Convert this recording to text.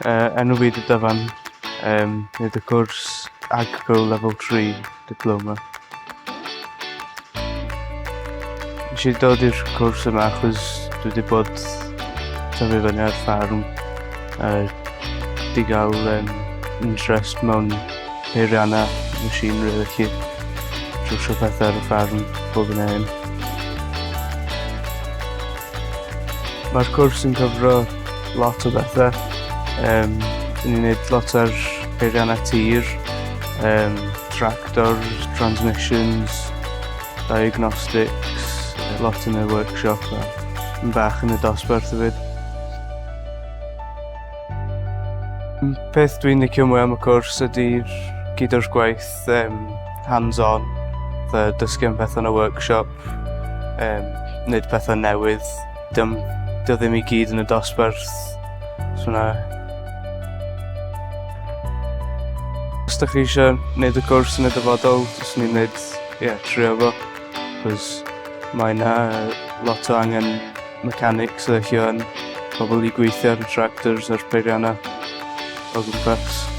Enw fi Dyfan, wneud y cwrs AGCO Level 3 Diploma. Nes i dod i'r cwrs yma achos dwi wedi bod tyfu fyny ar ffarm di gael interest mewn peiriannau machinery, felly trwsio pethau ar y ffarm bob yn hyn. Mae'r cwrs yn cyfro lot o bethau. Ni'n gwneud lot ar peiriannau tir, tractors, transmissions, diagnostics, lot yn y workshop a yn bach yn y dosbarth hefyd. Peth dwi'n licio mwy am y cwrs ydy'r gyd o'r gwaith hands-on, dysgu am pethau yn y workshop, wneud pethau newydd. Dio ddim i gyd yn y dosbarth. Os ydych chi eisiau gwneud y cwrs yn y dyfodol, jyst ni'n trio fo, achos mae yna lot o angen mechanics felly yn pobl i gweithio ar y tractors a'r peiriannau o gwmpas.